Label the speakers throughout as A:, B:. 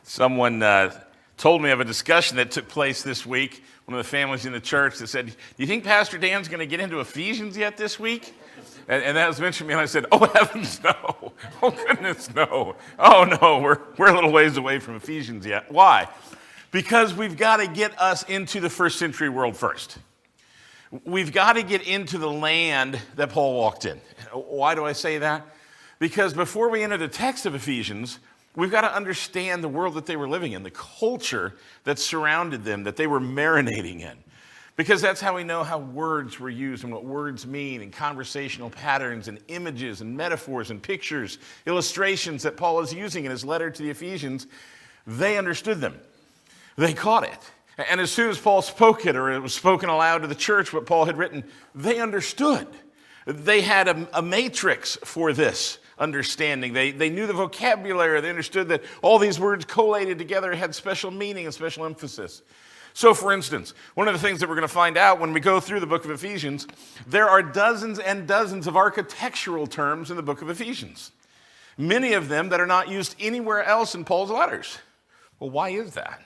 A: Someone told me of a discussion that took place this week. One of the families in the church that said, "Do you think Pastor Dan's going to get into Ephesians yet this week?" And that was mentioned to me, and I said, "Oh heavens, no! Oh goodness, no! Oh no, we're a little ways away from Ephesians yet." Why? Because we've got to get us into the first century world first. We've got to get into the land that Paul walked in. Why do I say that? Because before we enter the text of Ephesians, we've got to understand the world that they were living in, the culture that surrounded them, that they were marinating in. Because that's how we know how words were used and what words mean, and conversational patterns and images and metaphors and pictures, illustrations that Paul is using in his letter to the Ephesians. They understood them. They caught it. And as soon as Paul spoke it, or it was spoken aloud to the church, what Paul had written, they understood. They had a matrix for this understanding. They knew the vocabulary. They understood that all these words collated together had special meaning and special emphasis. So, for instance, one of the things that we're going to find out when we go through the book of Ephesians, there are dozens and dozens of architectural terms in the book of Ephesians. Many of them that are not used anywhere else in Paul's letters. Well, why is that?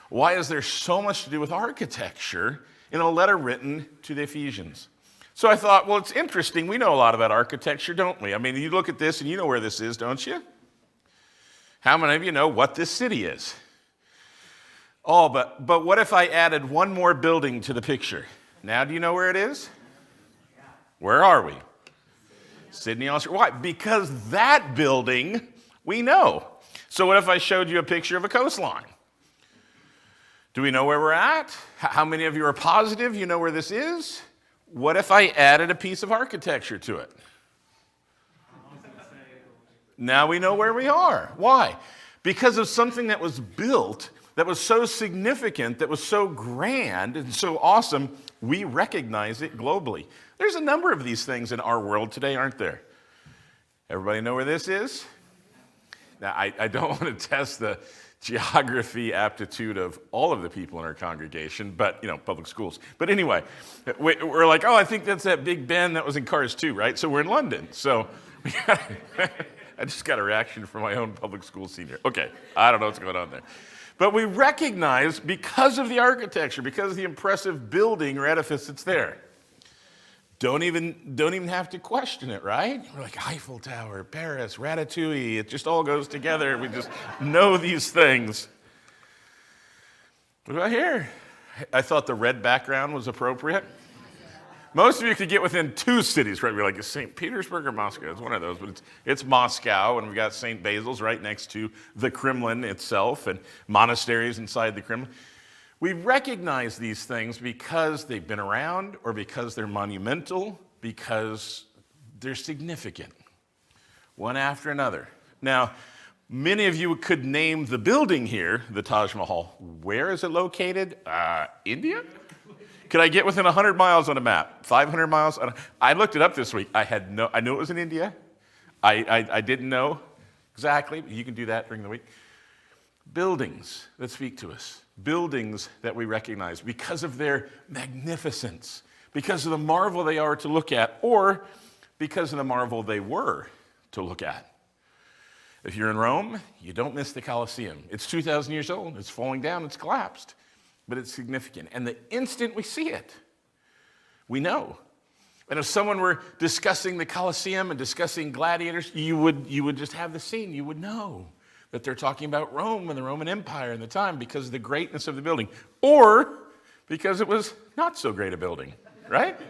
A: Why is there so much to do with architecture in a letter written to the Ephesians? So I thought, well, it's interesting. We know a lot about architecture, don't we? I mean, you look at this and you know where this is, don't you? How many of you know what this city is? Oh, but what if I added one more building to the picture? Now do you know where it is? Where are we? Sydney, Australia. Why? Because that building we know. So what if I showed you a picture of a coastline? Do we know where we're at? How many of you are positive you know where this is? What if I added a piece of architecture to it? Now we know where we are. Why? Because of something that was built, that was so significant, that was so grand and so awesome, we recognize it globally. There's a number of these things in our world today, aren't there? Everybody know where this is? Now, I don't want to test the geography aptitude of all of the people in our congregation, but, public schools. But anyway, we're like, oh, I think that's that Big Ben that was in Cars 2, right? So we're in London. So I just got a reaction from my own public school senior. Okay, I don't know what's going on there. But we recognize, because of the architecture, because of the impressive building or edifice that's there, don't even have to question it, right? We're like Eiffel Tower, Paris, Ratatouille. It just all goes together. We just know these things. What about here? I thought the red background was appropriate. Most of you could get within two cities, right? We're like, St. Petersburg or Moscow? It's one of those, but it's Moscow, and we've got St. Basil's right next to the Kremlin itself, and monasteries inside the Kremlin. We recognize these things because they've been around, or because they're monumental, because they're significant, one after another. Now, many of you could name the building here, the Taj Mahal. Where is it located? India? Could I get within 100 miles on a map? 500 miles? I looked it up this week. I knew it was in India. I didn't know exactly. You can do that during the week. Buildings that speak to us. Buildings that we recognize because of their magnificence, because of the marvel they are to look at, or because of the marvel they were to look at. If you're in Rome, you don't miss the Colosseum. It's 2,000 years old. It's falling down. It's collapsed. But it's significant. And the instant we see it, we know. And if someone were discussing the Colosseum and discussing gladiators, you would just have the scene. You would know that they're talking about Rome and the Roman Empire in the time because of the greatness of the building, or because it was not so great a building, right?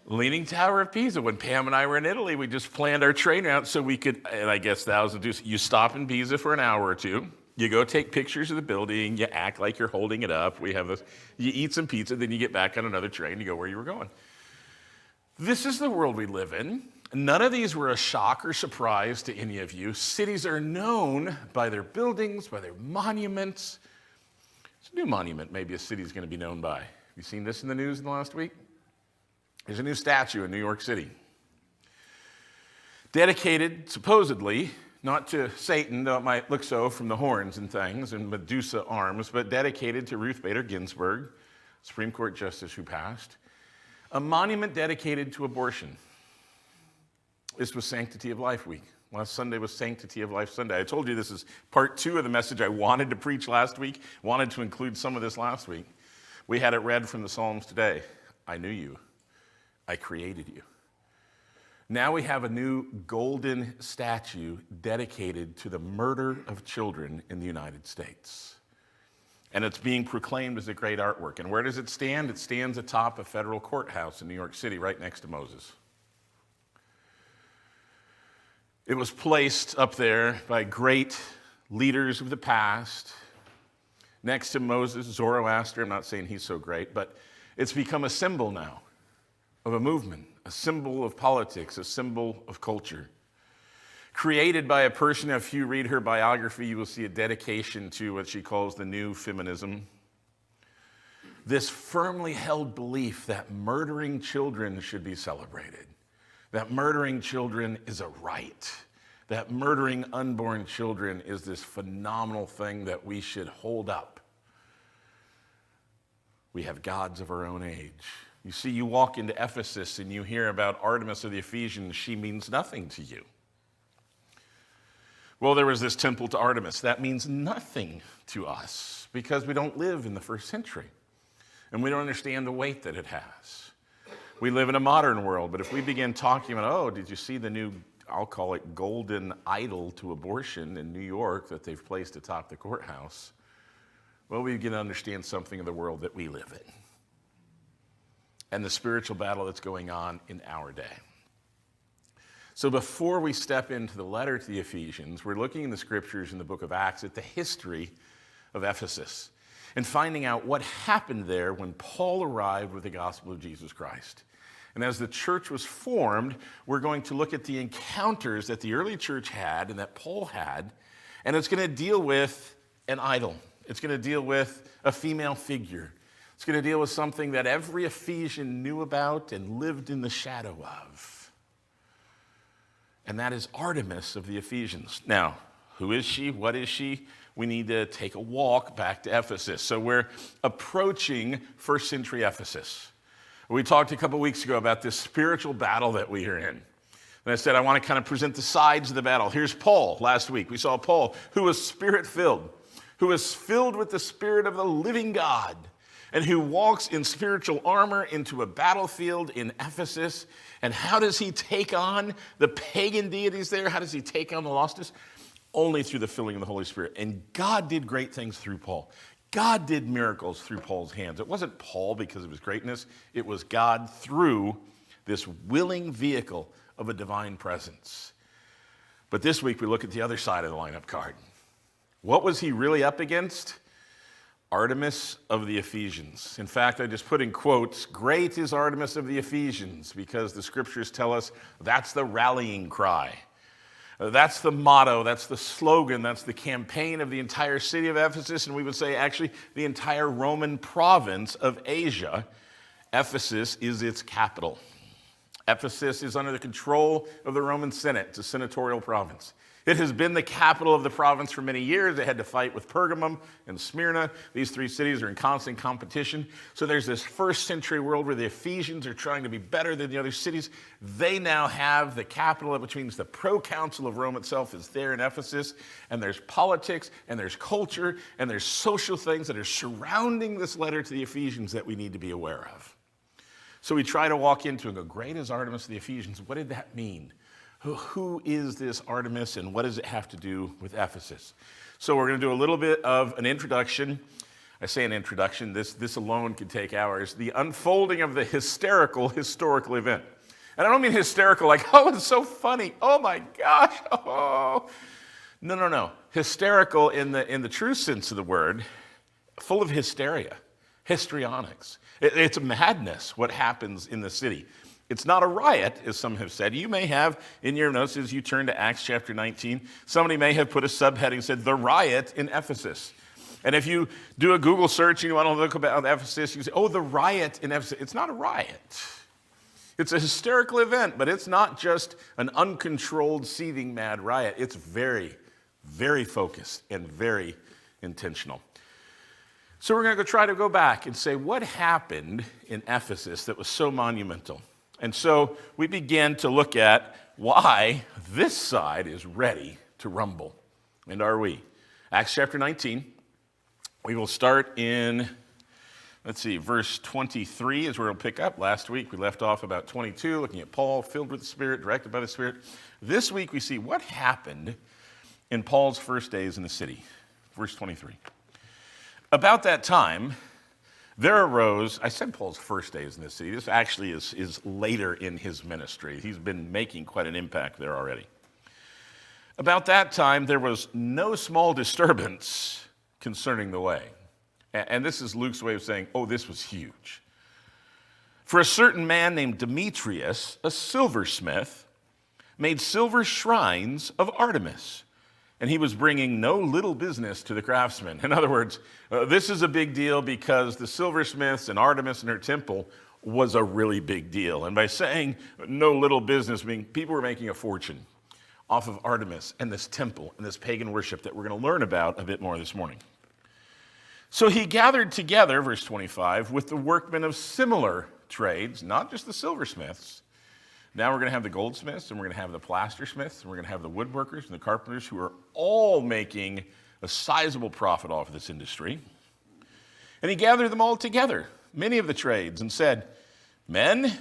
A: Leaning Tower of Pisa. When Pam and I were in Italy, we just planned our train route so we could, and I guess thousands do, you stop in Pisa for an hour or two, you go take pictures of the building, you act like you're holding it up, you eat some pizza, then you get back on another train, you go where you were going. This is the world we live in. None of these were a shock or surprise to any of you. Cities are known by their buildings, by their monuments. It's a new monument maybe a city's going to be known by. Have you seen this in the news in the last week? There's a new statue in New York City. Dedicated, supposedly, not to Satan, though it might look so from the horns and things and Medusa arms, but dedicated to Ruth Bader Ginsburg, Supreme Court Justice who passed. A monument dedicated to abortion. This was Sanctity of Life Week Last Sunday was Sanctity of Life Sunday. I told you this is part 2 of the message I wanted to preach last week, wanted to include some of this last week. We had it read from the Psalms today. I knew you. I created you. Now we have a new golden statue dedicated to the murder of children in the United States. And it's being proclaimed as a great artwork. And where does it stand? It stands atop a federal courthouse in New York City, right next to Moses. It was placed up there by great leaders of the past, next to Moses, Zoroaster. I'm not saying he's so great, but it's become a symbol now of a movement, a symbol of politics, a symbol of culture. Created by a person, if you read her biography, you will see a dedication to what she calls the new feminism. This firmly held belief that murdering children should be celebrated, that murdering children is a right, that murdering unborn children is this phenomenal thing that we should hold up. We have gods of our own age. You see, you walk into Ephesus and you hear about Artemis of the Ephesians, she means nothing to you. Well, there was this temple to Artemis. That means nothing to us because we don't live in the first century and we don't understand the weight that it has. We live in a modern world, but if we begin talking about, oh, did you see the new, I'll call it golden idol to abortion in New York that they've placed atop the courthouse, well, we begin to understand something of the world that we live in and the spiritual battle that's going on in our day. So before we step into the letter to the Ephesians, we're looking in the scriptures in the book of Acts at the history of Ephesus and finding out what happened there when Paul arrived with the gospel of Jesus Christ. And as the church was formed, we're going to look at the encounters that the early church had and that Paul had, and it's going to deal with an idol. It's going to deal with a female figure. It's going to deal with something that every Ephesian knew about and lived in the shadow of. And that is Artemis of the Ephesians. Now, who is she? What is she? We need to take a walk back to Ephesus. So we're approaching first century Ephesus. We talked a couple weeks ago about this spiritual battle that we are in. And I said I want to kind of present the sides of the battle. Here's Paul last week. We saw Paul, who was spirit-filled, who was filled with the Spirit of the living God, and who walks in spiritual armor into a battlefield in Ephesus. And how does he take on the pagan deities there? How does he take on the lostness? Only through the filling of the Holy Spirit. And God did great things through Paul. God did miracles through Paul's hands. It wasn't Paul because of his greatness. It was God through this willing vehicle of a divine presence. But this week we look at the other side of the lineup card. What was he really up against? Artemis of the Ephesians. In fact, I just put in quotes, great is Artemis of the Ephesians, because the scriptures tell us that's the rallying cry. That's the motto, that's the slogan, that's the campaign of the entire city of Ephesus, and we would say actually the entire Roman province of Asia. Ephesus is its capital. Ephesus is under the control of the Roman Senate. It's a senatorial province. It has been the capital of the province for many years. It had to fight with Pergamum and Smyrna. These 3 cities are in constant competition. So there's this first century world where the Ephesians are trying to be better than the other cities. They now have the capital, which means the proconsul of Rome itself is there in Ephesus. And there's politics, and there's culture, and there's social things that are surrounding this letter to the Ephesians that we need to be aware of. So we try to walk into and go, great is Artemis of the Ephesians. What did that mean? Who is this Artemis and what does it have to do with Ephesus? So we're going to do a little bit of an introduction. I say an introduction. This alone could take hours. The unfolding of the historical event. And I don't mean hysterical like, oh, it's so funny. Oh, my gosh. Oh. No. Hysterical in the true sense of the word, full of hysteria, histrionics. It's madness what happens in the city. It's not a riot, as some have said. You may have, in your notes, as you turn to Acts chapter 19, somebody may have put a subheading that said, the riot in Ephesus. And if you do a Google search and you want to look about Ephesus, you say, oh, the riot in Ephesus. It's not a riot. It's a hysterical event, but it's not just an uncontrolled, seething, mad riot. It's very, very focused and very intentional. So we're going to try to go back and say, what happened in Ephesus that was so monumental? And so we began to look at why this side is ready to rumble. And are we? Acts chapter 19. We will start in, verse 23 is where we'll pick up. Last week we left off about 22, looking at Paul, filled with the Spirit, directed by the Spirit. This week we see what happened in Paul's first days in the city. Verse 23. About that time, there arose, I said Paul's first days in the city. This actually is later in his ministry. He's been making quite an impact there already. About that time, there was no small disturbance concerning the way. And this is Luke's way of saying, oh, this was huge. For a certain man named Demetrius, a silversmith, made silver shrines of Artemis, and he was bringing no little business to the craftsmen. In other words, this is a big deal because the silversmiths and Artemis and her temple was a really big deal. And by saying no little business, meaning people were making a fortune off of Artemis and this temple and this pagan worship that we're going to learn about a bit more this morning. So he gathered together, verse 25, with the workmen of similar trades, not just the silversmiths. Now we're going to have the goldsmiths, and we're going to have the plastersmiths, and we're going to have the woodworkers and the carpenters, who are all making a sizable profit off of this industry. And he gathered them all together, many of the trades, and said, men,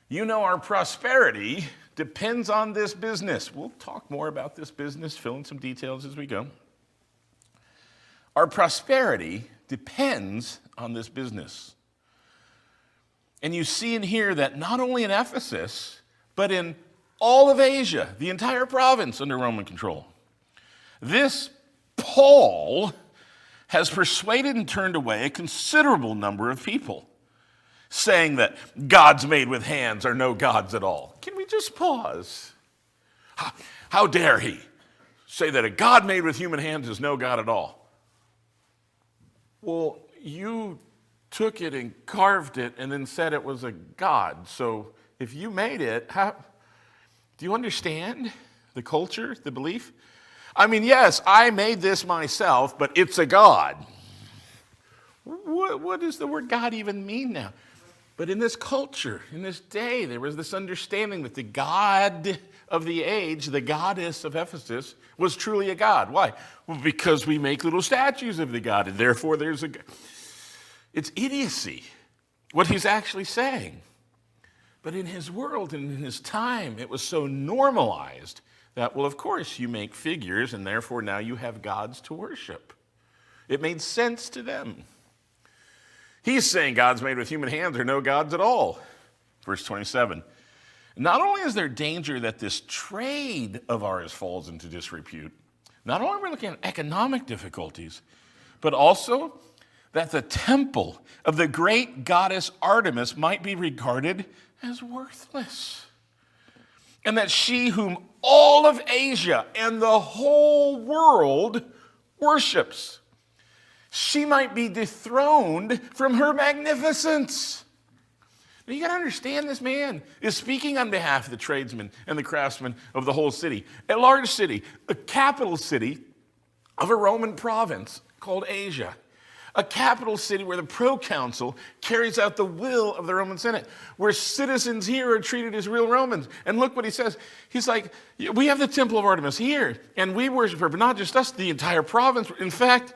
A: you know our prosperity depends on this business. We'll talk more about this business, fill in some details as we go. Our prosperity depends on this business. And you see and hear that not only in Ephesus, but in all of Asia, the entire province under Roman control, this Paul has persuaded and turned away a considerable number of people, saying that gods made with hands are no gods at all. Can we just pause? How dare he say that a God made with human hands is no God at all? Well, you took it and carved it and then said it was a god. So if you made it, do you understand the culture, the belief? I mean, yes, I made this myself, but it's a god. What does the word God even mean now? But in this culture, in this day, there was this understanding that the god of the age, the goddess of Ephesus, was truly a god. Why? Well, because we make little statues of the god, and therefore there's a god. It's idiocy, what he's actually saying. But in his world and in his time, it was so normalized that, well, of course, you make figures, and therefore now you have gods to worship. It made sense to them. He's saying gods made with human hands are no gods at all. Verse 27. Not only is there danger that this trade of ours falls into disrepute, not only are we looking at economic difficulties, but also that the temple of the great goddess Artemis might be regarded as worthless. And that she whom all of Asia and the whole world worships, she might be dethroned from her magnificence. Now you got to understand, this man is speaking on behalf of the tradesmen and the craftsmen of the whole city. A large city, a capital city of a Roman province called Asia. A capital city where the proconsul carries out the will of the Roman Senate, where citizens here are treated as real Romans. And look what he says. He's like, we have the temple of Artemis here, and we worship her, but not just us, the entire province. In fact,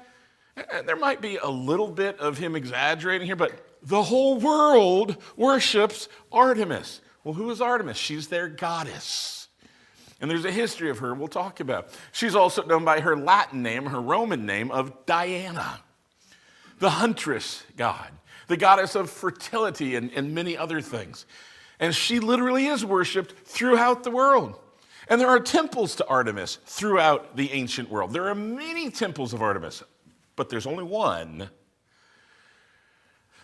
A: there might be a little bit of him exaggerating here, but the whole world worships Artemis. Well, who is Artemis? She's their goddess. And there's a history of her we'll talk about. She's also known by her Latin name, her Roman name of Diana, the huntress god, the goddess of fertility and many other things. And she literally is worshipped throughout the world. And there are temples to Artemis throughout the ancient world. There are many temples of Artemis, but there's only one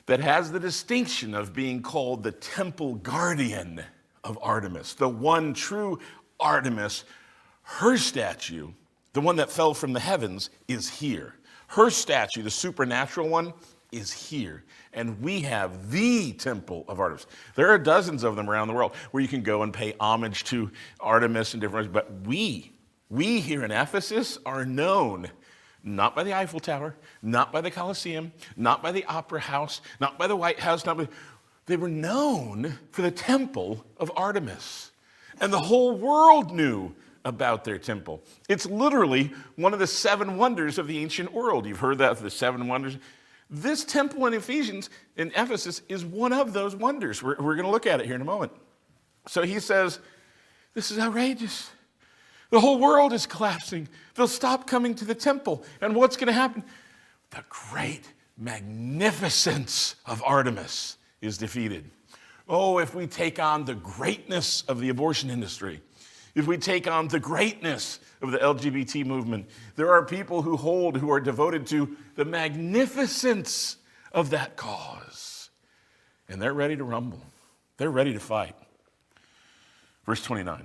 A: that has the distinction of being called the temple guardian of Artemis, the one true Artemis. Her statue, the one that fell from the heavens, is here. Her statue, the supernatural one, is here. And we have the temple of Artemis. There are dozens of them around the world where you can go and pay homage to Artemis and different ways. But we here in Ephesus are known not by the Eiffel Tower, not by the Colosseum, not by the Opera House, not by the White House, not by They were known for the temple of Artemis. And the whole world knew about their temple. It's literally one of the 7 wonders of the ancient world. You've heard that, the 7 wonders. This temple in Ephesians, in Ephesus, is one of those wonders. We're going to look at it here in a moment. So he says, this is outrageous. The whole world is collapsing. They'll stop coming to the temple. And what's going to happen? The great magnificence of Artemis is defeated. Oh, if we take on the greatness of the abortion industry, if we take on the greatness of the LGBT movement, there are people who are devoted to the magnificence of that cause. And they're ready to rumble. They're ready to fight. Verse 28.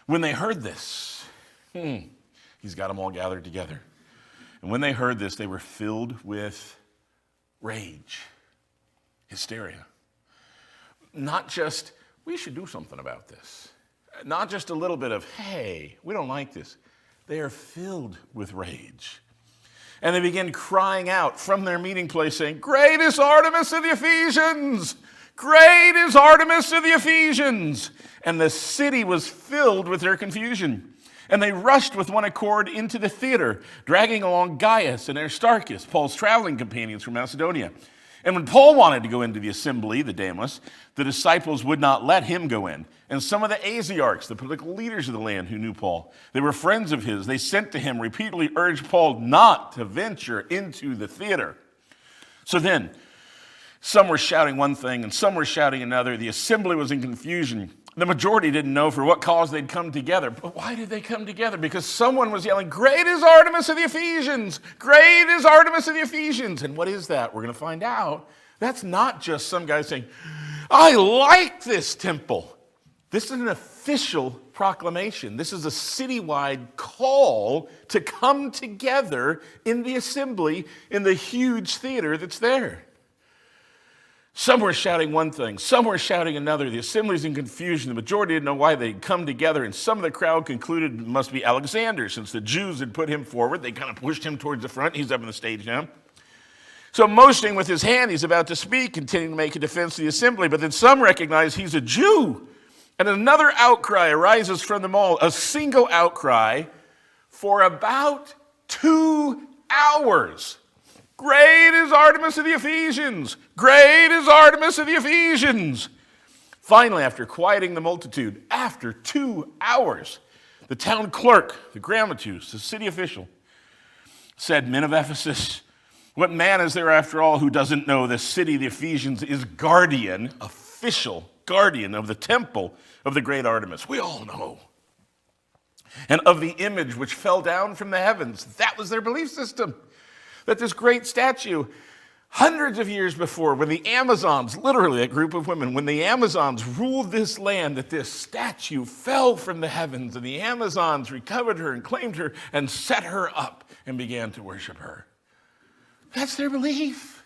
A: When they heard this, he's got them all gathered together. And when they heard this, they were filled with rage, hysteria. Not just, we should do something about this. Not just a little bit of, hey, we don't like this. They are filled with rage. And they begin crying out from their meeting place saying, great is Artemis of the Ephesians! Great is Artemis of the Ephesians! And the city was filled with their confusion. And they rushed with one accord into the theater, dragging along Gaius and Aristarchus, Paul's traveling companions from Macedonia. And when Paul wanted to go into the assembly, the Damas, the disciples would not let him go in. And some of the Asiarchs, the political leaders of the land who knew Paul, they were friends of his. They sent to him, repeatedly urged Paul not to venture into the theater. So then, some were shouting one thing and some were shouting another. The assembly was in confusion. The majority didn't know for what cause they'd come together. But why did they come together? Because someone was yelling, great is Artemis of the Ephesians! Great is Artemis of the Ephesians! And what is that? We're going to find out. That's not just some guy saying, I like this temple. This is an official proclamation. This is a citywide call to come together in the assembly in the huge theater that's there. Some were shouting one thing, some were shouting another. The assembly's in confusion. The majority didn't know why they'd come together, and some of the crowd concluded it must be Alexander. Since the Jews had put him forward, they kind of pushed him towards the front. He's up on the stage now. So motioning with his hand, he's about to speak, continuing to make a defense of the assembly, but then some recognize he's a Jew. And another outcry arises from them all, a single outcry for about 2 hours. Great is Artemis of the Ephesians! Great is Artemis of the Ephesians! Finally, after quieting the multitude, after 2 hours, the town clerk, the grammateus, the city official, said, men of Ephesus, what man is there after all who doesn't know the city of the Ephesians is guardian, official guardian of the temple of the great Artemis? We all know. And of the image which fell down from the heavens. That was their belief system. That this great statue, hundreds of years before, when the Amazons, literally a group of women, when the Amazons ruled this land, that this statue fell from the heavens, and the Amazons recovered her and claimed her and set her up and began to worship her. That's their belief.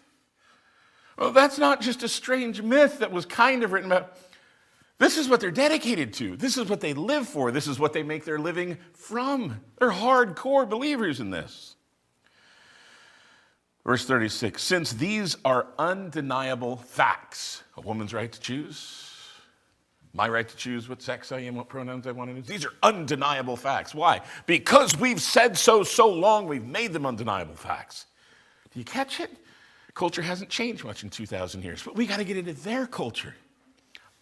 A: Well, that's not just a strange myth that was kind of written about. This is what they're dedicated to. This is what they live for. This is what they make their living from. They're hardcore believers in this. Verse 36, since these are undeniable facts, a woman's right to choose, my right to choose what sex I am, what pronouns I want to use, these are undeniable facts. Why? Because we've said so long, we've made them undeniable facts. Do you catch it? Culture hasn't changed much in 2,000 years, but we got to get into their culture.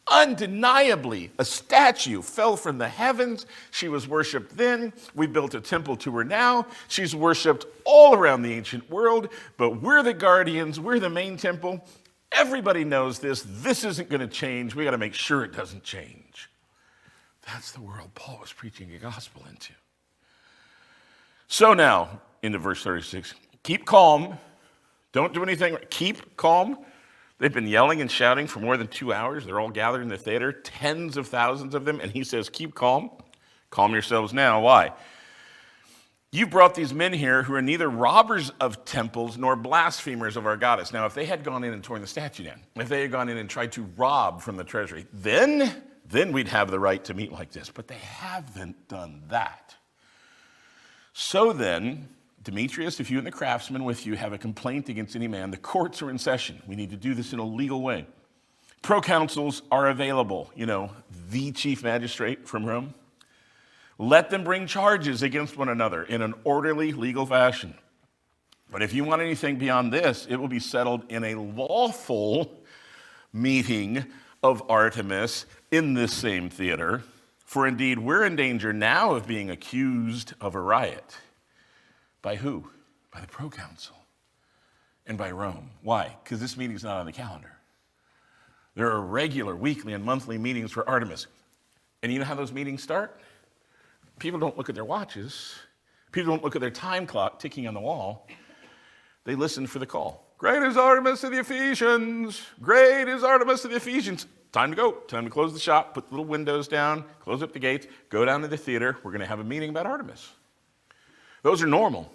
A: Undeniably, a statue fell from the heavens. She was worshipped then. We built a temple to her now. She's worshipped all around the ancient world, but we're the guardians. We're the main temple. Everybody knows this. This isn't going to change. We got to make sure it doesn't change. That's the world Paul was preaching the gospel into. So now, into verse 36, keep calm. Don't do anything. Keep calm. They've been yelling and shouting for more than 2 hours. They're all gathered in the theater, tens of thousands of them. And he says, keep calm. Calm yourselves now. Why? You brought these men here who are neither robbers of temples nor blasphemers of our goddess. Now, if they had gone in and torn the statue down, if they had gone in and tried to rob from the treasury, then we'd have the right to meet like this. But they haven't done that. So then, Demetrius, if you and the craftsmen with you have a complaint against any man, the courts are in session. We need to do this in a legal way. Proconsuls are available, the chief magistrate from Rome. Let them bring charges against one another in an orderly, legal fashion. But if you want anything beyond this, it will be settled in a lawful meeting of Artemis in this same theater. For indeed, we're in danger now of being accused of a riot. By who? By the proconsul and by Rome. Why? Because this meeting's not on the calendar. There are regular weekly and monthly meetings for Artemis. And you know how those meetings start? People don't look at their watches. People don't look at their time clock ticking on the wall. They listen for the call. Great is Artemis of the Ephesians. Great is Artemis of the Ephesians. Time to go. Time to close the shop, put the little windows down, close up the gates, go down to the theater. We're going to have a meeting about Artemis. Those are normal.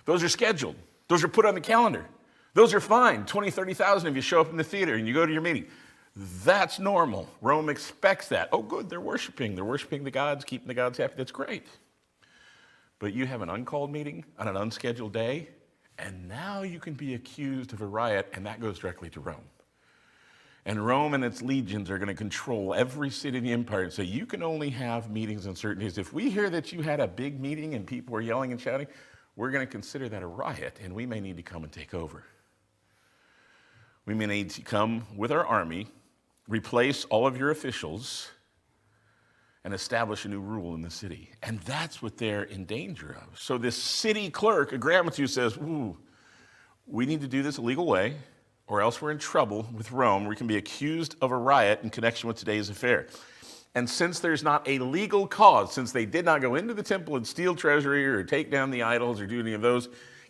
A: Those are scheduled. Those are put on the calendar. Those are fine. 20, 30,000 of you show up in the theater and you go to your meeting. That's normal. Rome expects that. Oh, good, they're worshiping. They're worshiping the gods, keeping the gods happy. That's great. But you have an uncalled meeting on an unscheduled day, and now you can be accused of a riot, and that goes directly to Rome. And Rome and its legions are going to control every city in the empire and say, you can only have meetings on certain days. If we hear that you had a big meeting and people were yelling and shouting, we're going to consider that a riot, and we may need to come and take over. We may need to come with our army, replace all of your officials, and establish a new rule in the city. And that's what they're in danger of. So this city clerk, Agrammatus, says, we need to do this a legal way, or else we're in trouble with Rome. We can be accused of a riot in connection with today's affair. And since there's not a legal cause, since they did not go into the temple and steal treasury or take down the idols or do any of those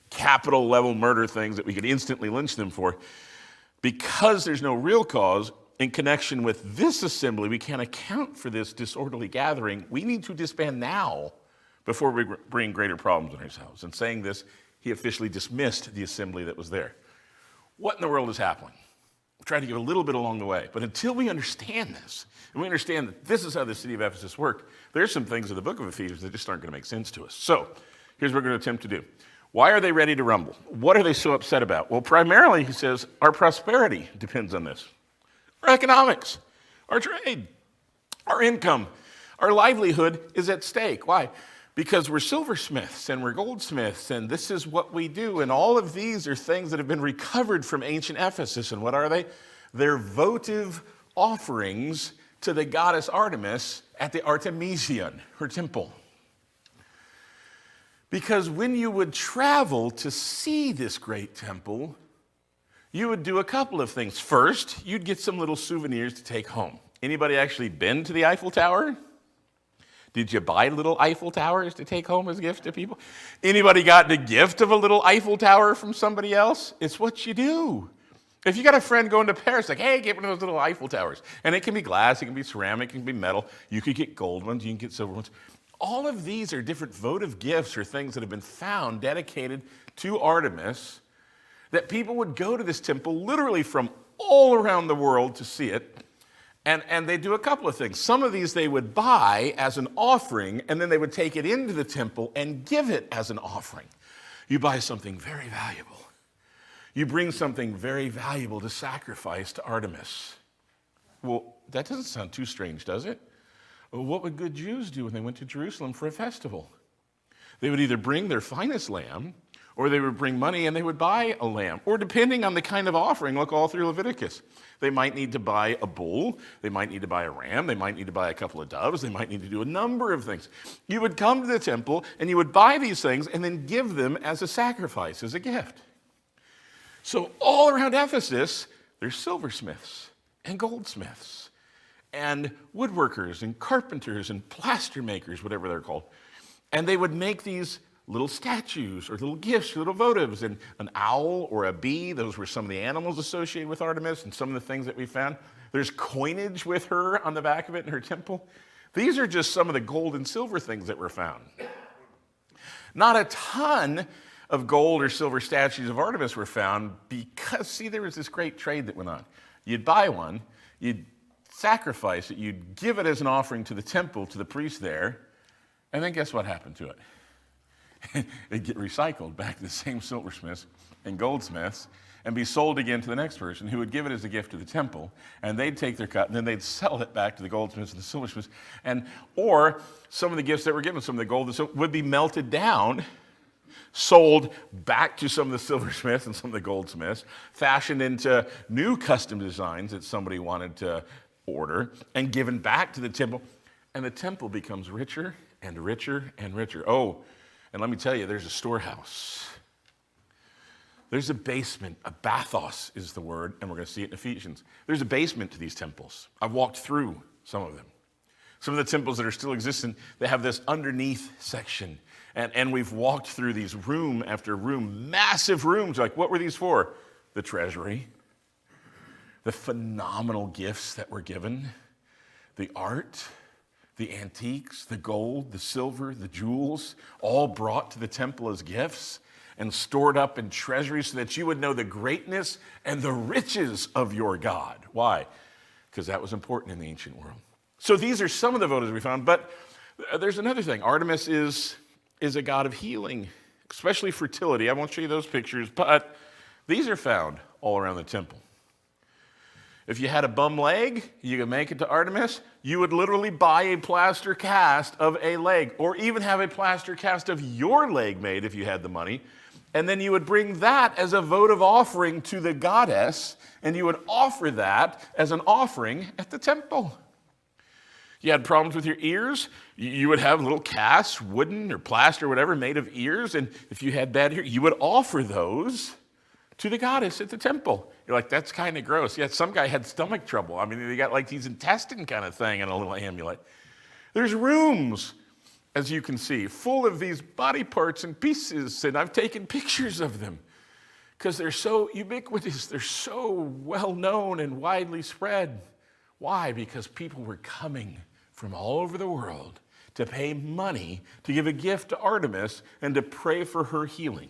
A: capital level murder things that we could instantly lynch them for, because there's no real cause, in connection with this assembly, we can't account for this disorderly gathering. We need to disband now before we bring greater problems on ourselves. And saying this, he officially dismissed the assembly that was there. What in the world is happening? We'll try to give a little bit along the way. But until we understand this, and we understand that this is how the city of Ephesus worked, there's some things in the book of Ephesians that just aren't going to make sense to us. So here's what we're going to attempt to do. Why are they ready to rumble? What are they so upset about? Well, primarily, he says, our prosperity depends on this. Our economics, our trade, our income, our livelihood is at stake. Why? Because we're silversmiths and we're goldsmiths, and this is what we do. And all of these are things that have been recovered from ancient Ephesus. And what are they? They're votive offerings to the goddess Artemis at the Artemision, her temple. Because when you would travel to see this great temple, you would do a couple of things. First, you'd get some little souvenirs to take home. Anybody actually been to the Eiffel Tower? Did you buy little Eiffel Towers to take home as gifts to people? Anybody got the gift of a little Eiffel Tower from somebody else? It's what you do. If you got a friend going to Paris, like, hey, get one of those little Eiffel Towers. And it can be glass, it can be ceramic, it can be metal. You could get gold ones, you can get silver ones. All of these are different votive gifts or things that have been found dedicated to Artemis, that people would go to this temple literally from all around the world to see it. And they do a couple of things. Some of these they would buy as an offering, and then they would take it into the temple and give it as an offering. You buy something very valuable. You bring something very valuable to sacrifice to Artemis. Well, that doesn't sound too strange, does it? Well, what would good Jews do when they went to Jerusalem for a festival? They would either bring their finest lamb, or they would bring money and they would buy a lamb. Or depending on the kind of offering, look all through Leviticus. They might need to buy a bull, they might need to buy a ram, they might need to buy a couple of doves, they might need to do a number of things. You would come to the temple and you would buy these things and then give them as a sacrifice, as a gift. So all around Ephesus, there's silversmiths and goldsmiths and woodworkers and carpenters and plaster makers, whatever they're called. And they would make these little statues or little gifts or little votives, and an owl or a bee. Those were some of the animals associated with Artemis and some of the things that we found. There's coinage with her on the back of it in her temple. These are just some of the gold and silver things that were found. Not a ton of gold or silver statues of Artemis were found because, see, there was this great trade that went on. You'd buy one, you'd sacrifice it, you'd give it as an offering to the temple, to the priest there, and then guess what happened to it? It'd get recycled back to the same silversmiths and goldsmiths and be sold again to the next person who would give it as a gift to the temple, and they'd take their cut and then they'd sell it back to the goldsmiths and the silversmiths. Or some of the gifts that were given, some of the gold and silver, would be melted down, sold back to some of the silversmiths and some of the goldsmiths, fashioned into new custom designs that somebody wanted to order, and given back to the temple. And the temple becomes richer and richer and richer. Oh, and let me tell you, there's a storehouse. There's a basement. A bathos is the word, and we're going to see it in Ephesians. There's a basement to these temples. I've walked through some of them. Some of the temples that are still existent, they have this underneath section. And we've walked through these room after room, massive rooms. Like, what were these for? The treasury, the phenomenal gifts that were given, the art, the antiques, the gold, the silver, the jewels, all brought to the temple as gifts and stored up in treasuries so that you would know the greatness and the riches of your God. Why? Because that was important in the ancient world. So these are some of the votives we found, but there's another thing. Artemis is a god of healing, especially fertility. I won't show you those pictures, but these are found all around the temple. If you had a bum leg, you could make it to Artemis, you would literally buy a plaster cast of a leg, or even have a plaster cast of your leg made if you had the money, and then you would bring that as a votive offering to the goddess, and you would offer that as an offering at the temple. You had problems with your ears, you would have little casts, wooden or plaster or whatever, made of ears, and if you had bad hair, you would offer those to the goddess at the temple. You're like, that's kind of gross. Yeah, some guy had stomach trouble. I mean, they got like these intestine kind of thing and a little amulet. There's rooms, as you can see, full of these body parts and pieces, and I've taken pictures of them because they're so ubiquitous. They're so well known and widely spread. Why? Because people were coming from all over the world to pay money to give a gift to Artemis and to pray for her healing.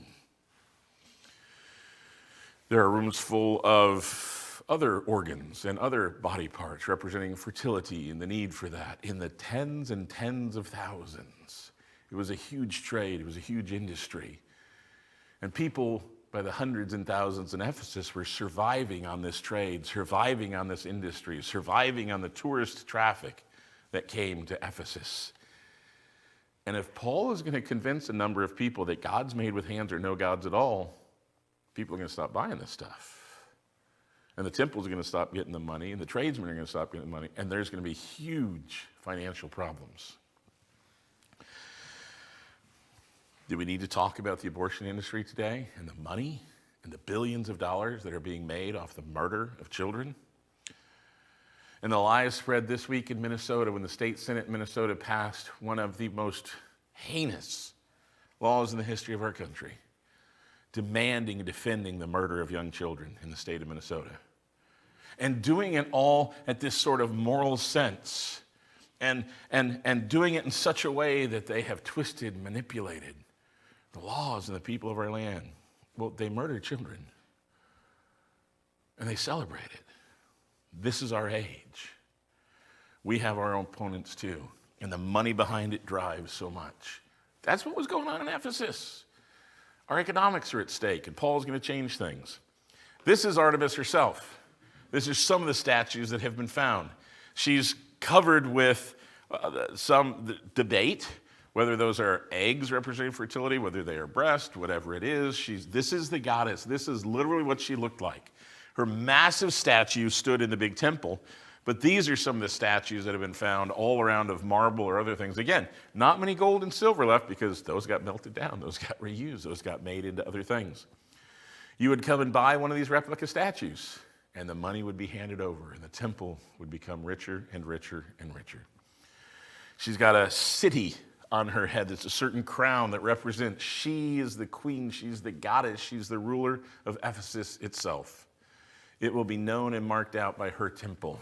A: There are rooms full of other organs and other body parts representing fertility and the need for that in the tens and tens of thousands. It was a huge trade. It was a huge industry. And people by the hundreds and thousands in Ephesus were surviving on this trade, surviving on this industry, surviving on the tourist traffic that came to Ephesus. And if Paul is going to convince a number of people that gods made with hands are no gods at all, people are going to stop buying this stuff. And the temples are going to stop getting the money, and the tradesmen are going to stop getting the money, and there's going to be huge financial problems. Do we need to talk about the abortion industry today and the money and the billions of dollars that are being made off the murder of children? And the lies spread this week in Minnesota when the state Senate in Minnesota passed one of the most heinous laws in the history of our country, demanding and defending the murder of young children in the state of Minnesota. And doing it all at this sort of moral sense and doing it in such a way that they have twisted, manipulated the laws and the people of our land. Well, they murder children and they celebrate it. This is our age. We have our own opponents too, and the money behind it drives so much. That's what was going on in Ephesus. Our economics are at stake, and Paul's going to change things. This is Artemis herself. This is some of the statues that have been found. She's covered with some debate, whether those are eggs representing fertility, whether they are breast, whatever it is. This is the goddess. This is literally what she looked like. Her massive statue stood in the big temple, but these are some of the statues that have been found all around of marble or other things. Again, not many gold and silver left because those got melted down, those got reused, those got made into other things. You would come and buy one of these replica statues, and the money would be handed over, and the temple would become richer and richer and richer. She's got a city on her head that's a certain crown that represents she is the queen, she's the goddess, she's the ruler of Ephesus itself. It will be known and marked out by her temple.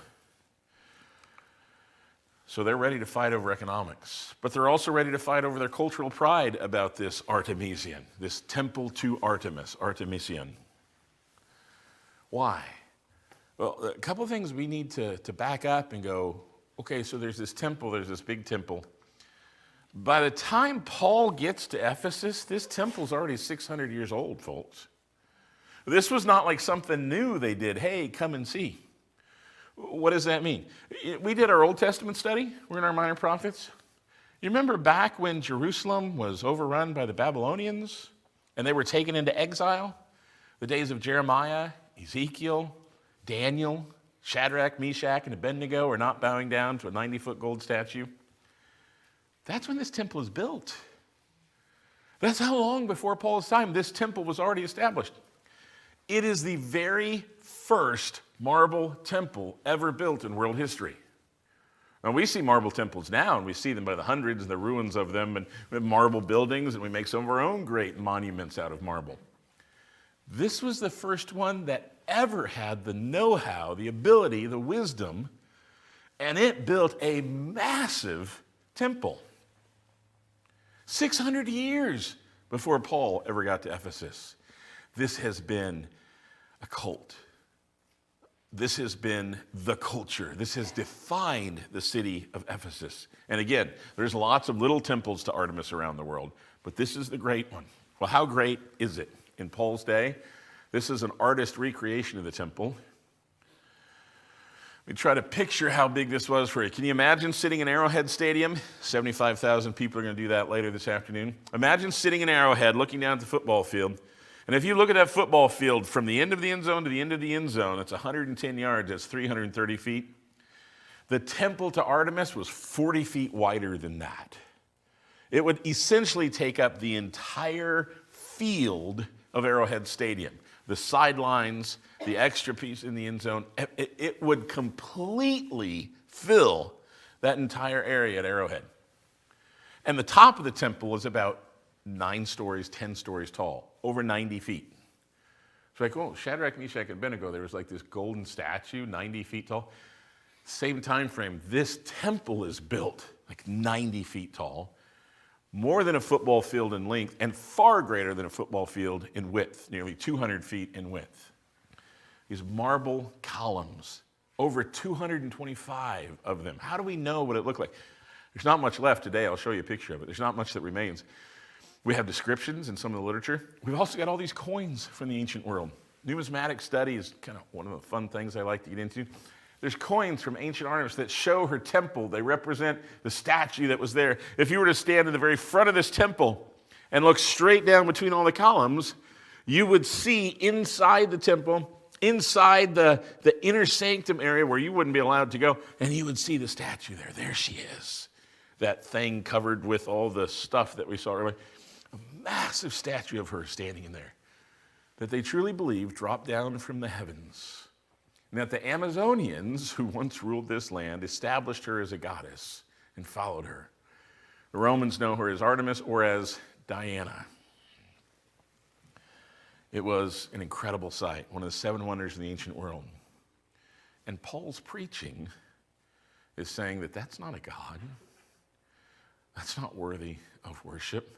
A: So they're ready to fight over economics, but they're also ready to fight over their cultural pride about this Artemisian, this temple to Artemis, Artemisian. Why? Well, a couple of things we need to back up and go, okay, so there's this temple, there's this big temple, By the time Paul gets to Ephesus, this temple's already 600 years old, folks. This was not like something new they did. Hey, come and see. What does that mean? We did our Old Testament study. We're in our Minor Prophets. You remember back when Jerusalem was overrun by the Babylonians and they were taken into exile? The days of Jeremiah, Ezekiel, Daniel, Shadrach, Meshach, and Abednego are not bowing down to a 90-foot gold statue. That's when this temple is built. That's how long before Paul's time this temple was already established. It is the very first marble temple ever built in world history. Now, we see marble temples now, and we see them by the hundreds and the ruins of them, and we have marble buildings, and we make some of our own great monuments out of marble. This was the first one that ever had the know-how, the ability, the wisdom, and it built a massive temple. 600 years before Paul ever got to Ephesus. This has been a cult. This has been the culture. This has defined the city of Ephesus. And again, there's lots of little temples to Artemis around the world, but this is the great one. Well, how great is it? In Paul's day, this is an artist recreation of the temple. We try to picture how big this was for you. Can you imagine sitting in Arrowhead Stadium? 75,000 people are going to do that later this afternoon. Imagine sitting in Arrowhead looking down at the football field. And if you look at that football field from the end of the end zone to the end of the end zone, it's 110 yards, that's 330 feet. The temple to Artemis was 40 feet wider than that. It would essentially take up the entire field of Arrowhead Stadium. The sidelines, the extra piece in the end zone, it would completely fill that entire area at Arrowhead. And the top of the temple is about 9 stories, 10 stories tall, over 90 feet. It's like, oh, Shadrach, Meshach, and Abednego, there was like this golden statue, 90 feet tall. Same time frame, this temple is built like 90 feet tall, more than a football field in length, and far greater than a football field in width, nearly 200 feet in width. These marble columns, over 225 of them. How do we know what it looked like? There's not much left today. I'll show you a picture of it. There's not much that remains. We have descriptions in some of the literature. We've also got all these coins from the ancient world. Numismatic study is kind of one of the fun things I like to get into. There's coins from ancient Artemis that show her temple. They represent the statue that was there. If you were to stand in the very front of this temple and look straight down between all the columns, you would see inside the temple, inside the inner sanctum area where you wouldn't be allowed to go, and you would see the statue there. There she is. That thing covered with all the stuff that we saw earlier. A massive statue of her standing in there that they truly believe dropped down from the heavens. And that the Amazonians, who once ruled this land, established her as a goddess and followed her. The Romans know her as Artemis or as Diana. It was an incredible sight, one of the 7 wonders of the ancient world. And Paul's preaching is saying that that's not a god. That's not worthy of worship.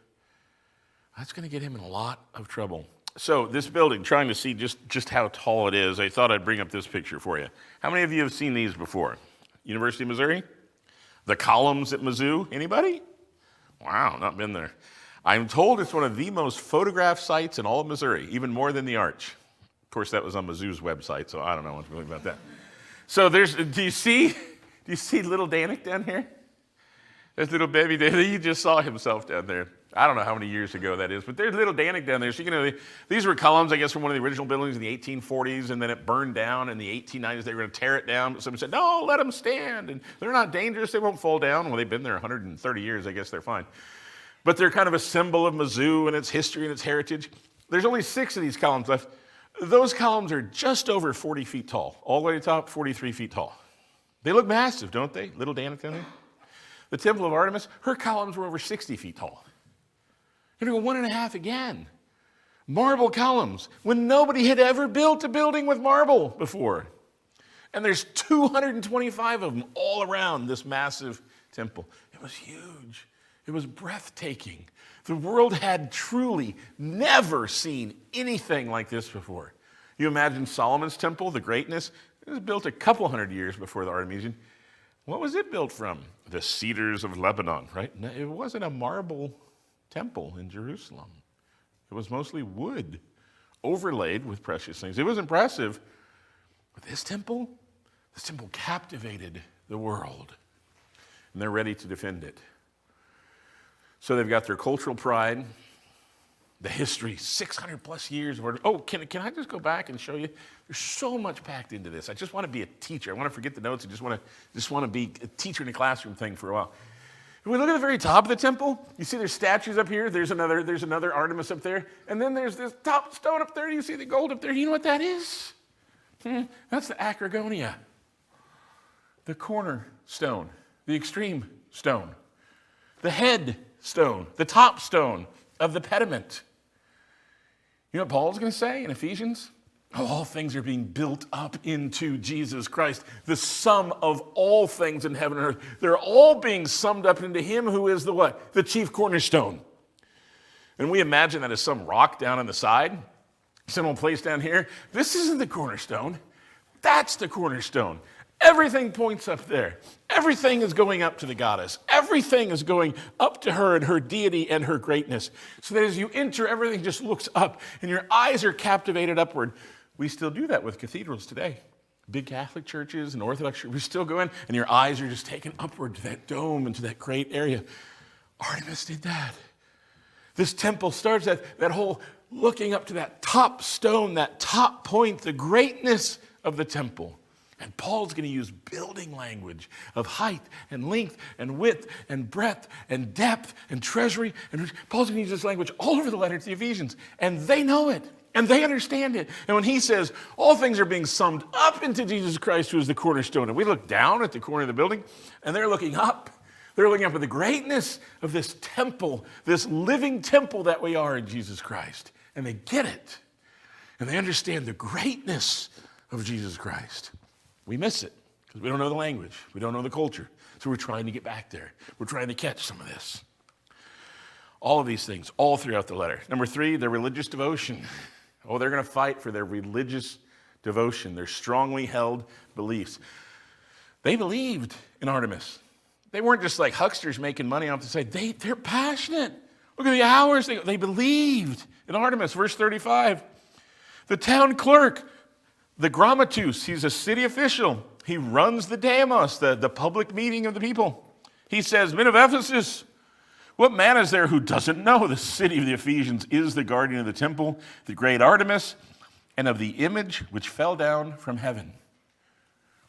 A: That's going to get him in a lot of trouble. So this building, trying to see just how tall it is, I thought I'd bring up this picture for you. How many of you have seen these before? University of Missouri? The columns at Mizzou? Anybody? Wow, not been there. I'm told it's one of the most photographed sites in all of Missouri, even more than the Arch. Of course, that was on Mizzou's website, so I don't know what to believe about that. So do you see little Danik down here? There's little baby Danik. He just saw himself down there. I don't know how many years ago that is, but there's little Danik down there. So these were columns, I guess, from one of the original buildings in the 1840s, and then it burned down in the 1890s. They were going to tear it down, but someone said, no, let them stand, and they're not dangerous. They won't fall down. Well, they've been there 130 years. I guess they're fine. But they're kind of a symbol of Mizzou and its history and its heritage. There's only 6 of these columns left. Those columns are just over 40 feet tall, all the way to the top, 43 feet tall. They look massive, don't they? Little Danik down there. The Temple of Artemis, her columns were over 60 feet tall. You're going to go 1.5 again. Marble columns, when nobody had ever built a building with marble before. And there's 225 of them all around this massive temple. It was huge. It was breathtaking. The world had truly never seen anything like this before. You imagine Solomon's temple, the greatness, it was built a couple hundred years before the Artemision. What was it built from? The cedars of Lebanon, right? It wasn't a marble temple in Jerusalem. It was mostly wood overlaid with precious things. It was impressive. But this temple captivated the world. And they're ready to defend it. So they've got their cultural pride, the history, 600 plus years of order. Oh, can I just go back and show you? There's so much packed into this. I just want to be a teacher. I want to forget the notes. I just want to be a teacher in a classroom thing for a while. If we look at the very top of the temple, you see there's statues up here. There's another Artemis up there. And then there's this top stone up there. You see the gold up there. You know what that is? That's the acrogonia, the cornerstone, the extreme stone, the head stone, the top stone of the pediment. You know what Paul's going to say in Ephesians? All things are being built up into Jesus Christ, the sum of all things in heaven and earth. They're all being summed up into him who is the what? The chief cornerstone. And we imagine that as some rock down on the side, some place down here. This isn't the cornerstone. That's the cornerstone. Everything points up there. Everything is going up to the goddess. Everything is going up to her and her deity and her greatness. So that as you enter, everything just looks up and your eyes are captivated upward. We still do that with cathedrals today. Big Catholic churches and Orthodox churches, we still go in and your eyes are just taken upward to that dome and to that great area. Artemis did that. This temple starts that whole looking up to that top stone, that top point, the greatness of the temple. And Paul's going to use building language of height and length and width and breadth and depth and treasury. And Paul's going to use this language all over the letter to the Ephesians. And they know it. And they understand it. And when he says all things are being summed up into Jesus Christ, who is the cornerstone. And we look down at the corner of the building, and they're looking up. They're looking up at the greatness of this temple, this living temple that we are in Jesus Christ. And they get it. And they understand the greatness of Jesus Christ. We miss it because we don't know the language. We don't know the culture. So we're trying to get back there. We're trying to catch some of this. All of these things, all throughout the letter. Number 3, their religious devotion. Oh, they're going to fight for their religious devotion, their strongly held beliefs. They believed in Artemis. They weren't just like hucksters making money off the side. They're passionate. Look at the hours. They believed in Artemis. Verse 35. The town clerk, the grammatus, he's a city official. He runs the demos, the public meeting of the people. He says, men of Ephesus, what man is there who doesn't know the city of the Ephesians is the guardian of the temple, the great Artemis, and of the image which fell down from heaven?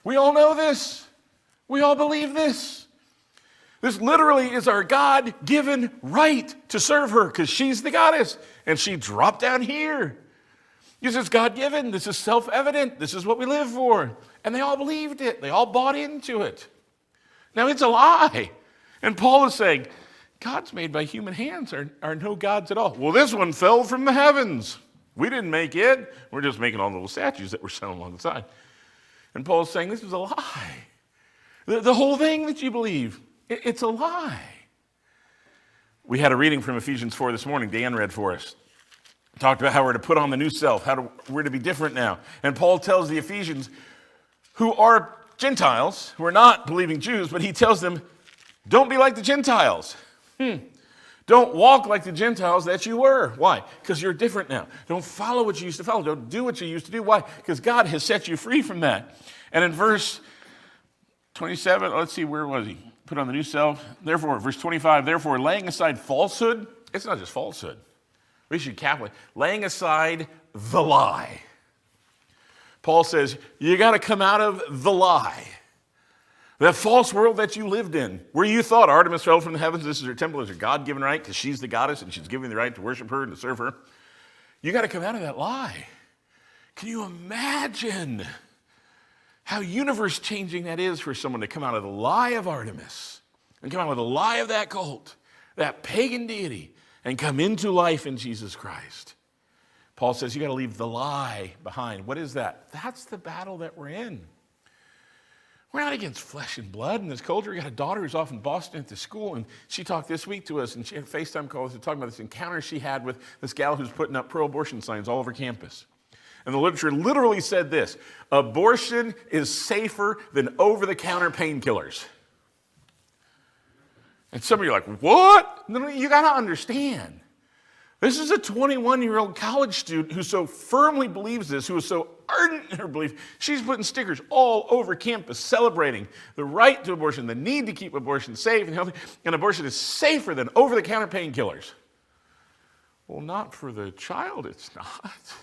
A: We all know this. We all believe this. This literally is our God-given right to serve her because she's the goddess and she dropped down here. This is God-given. This is self-evident. This is what we live for. And they all believed it. They all bought into it. Now, it's a lie. And Paul is saying, gods made by human hands are no gods at all. Well, this one fell from the heavens. We didn't make it. We're just making all the little statues that were set along the side. And Paul is saying this is a lie. The whole thing that you believe, it's a lie. We had a reading from Ephesians 4 this morning. Dan read for us. Talked about how we're to put on the new self, we're to be different now. And Paul tells the Ephesians, who are Gentiles, who are not believing Jews, but he tells them, don't be like the Gentiles. Don't walk like the Gentiles that you were. Why? Because you're different now. Don't follow what you used to follow. Don't do what you used to do. Why? Because God has set you free from that. And in verse 27, let's see, where was he? Put on the new self. Therefore, verse 25, therefore, laying aside falsehood. It's not just falsehood. We should capitalize. Laying aside the lie. Paul says, you got to come out of the lie. That false world that you lived in, where you thought Artemis fell from the heavens, this is her temple, is her God-given right, because she's the goddess and she's given the right to worship her and to serve her. You got to come out of that lie. Can you imagine how universe-changing that is for someone to come out of the lie of Artemis and come out of the lie of that cult, that pagan deity, and come into life in Jesus Christ? Paul says you got to leave the lie behind. What is that? That's the battle that we're in. We're not against flesh and blood in this culture. We got a daughter who's off in Boston at the school, and she talked this week to us, and she had a FaceTime call. Talking about this encounter she had with this gal who's putting up pro-abortion signs all over campus. And the literature literally said this: abortion is safer than over-the-counter painkillers. And some of you are like, what? No, you got to understand. This is a 21-year-old college student who so firmly believes this, who is so ardent in her belief. She's putting stickers all over campus celebrating the right to abortion, the need to keep abortion safe and healthy, and abortion is safer than over-the-counter painkillers. Well, not for the child, it's not.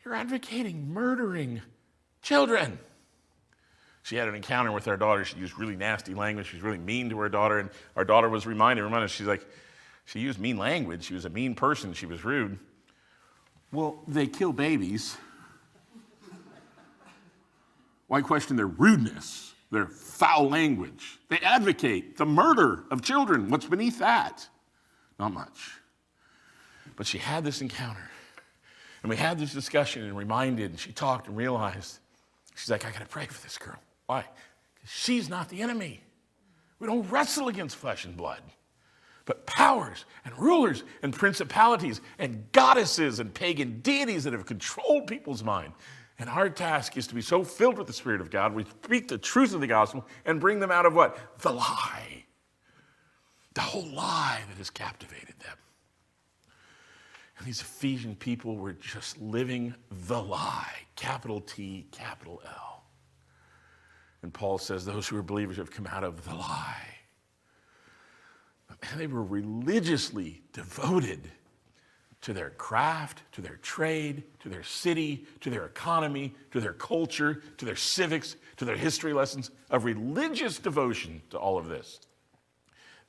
A: You're advocating murdering children. She had an encounter with our daughter. She used really nasty language. She was really mean to her daughter, and our daughter was reminded, she's like, she used mean language. She was a mean person. She was rude. Well, they kill babies. Why question their rudeness, their foul language? They advocate the murder of children. What's beneath that? Not much. But she had this encounter, and we had this discussion and reminded, and she talked and realized, she's like, I got to pray for this girl. Why? Because she's not the enemy. We don't wrestle against flesh and blood, but powers and rulers and principalities and goddesses and pagan deities that have controlled people's mind. And our task is to be so filled with the Spirit of God, we speak the truth of the gospel and bring them out of what? The lie. The whole lie that has captivated them. And these Ephesian people were just living the lie. Capital T, capital L. And Paul says those who are believers have come out of the lie. And they were religiously devoted to their craft, to their trade, to their city, to their economy, to their culture, to their civics, to their history lessons, of religious devotion to all of this.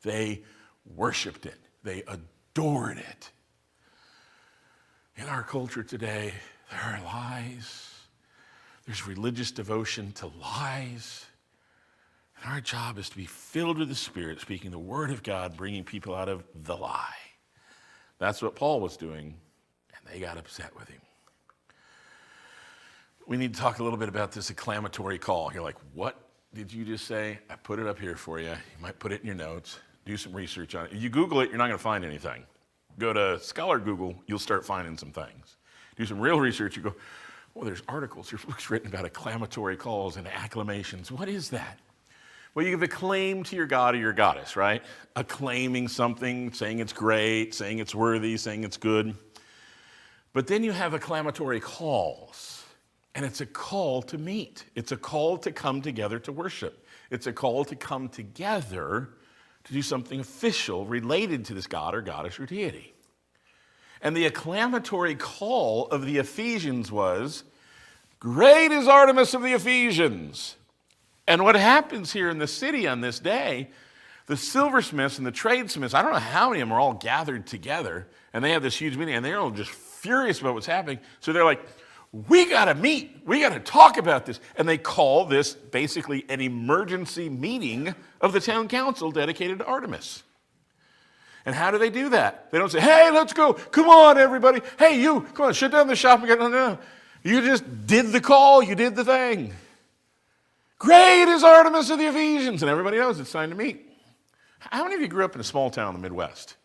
A: They worshiped it. They adored it. In our culture today, there are lies. There's religious devotion to lies. And our job is to be filled with the Spirit, speaking the Word of God, bringing people out of the lie. That's what Paul was doing, and they got upset with him. We need to talk a little bit about this acclamatory call. You're like, what did you just say? I put it up here for you. You might put it in your notes. Do some research on it. If you Google it, you're not going to find anything. Go to Scholar Google, you'll start finding some things. Do some real research, you go, oh, there's articles, there's books written about acclamatory calls and acclamations. What is that? Well, you give a claim to your god or your goddess, right? Acclaiming something, saying it's great, saying it's worthy, saying it's good. But then you have acclamatory calls, and it's a call to meet. It's a call to come together to worship. It's a call to come together to do something official related to this god or goddess or deity. And the acclamatory call of the Ephesians was, great is Artemis of the Ephesians. And what happens here in the city on this day, the silversmiths and the tradesmiths, I don't know how many of them are all gathered together, and they have this huge meeting, and they're all just furious about what's happening. So they're like, we got to meet. We got to talk about this. And they call this basically an emergency meeting of the town council dedicated to Artemis. And how do they do that? They don't say, hey, let's go. Come on, everybody. Hey, you, come on, shut down the shop. No. You just did the call. You did the thing. Great is Artemis of the Ephesians. And everybody knows it's time to meet. How many of you grew up in a small town in the Midwest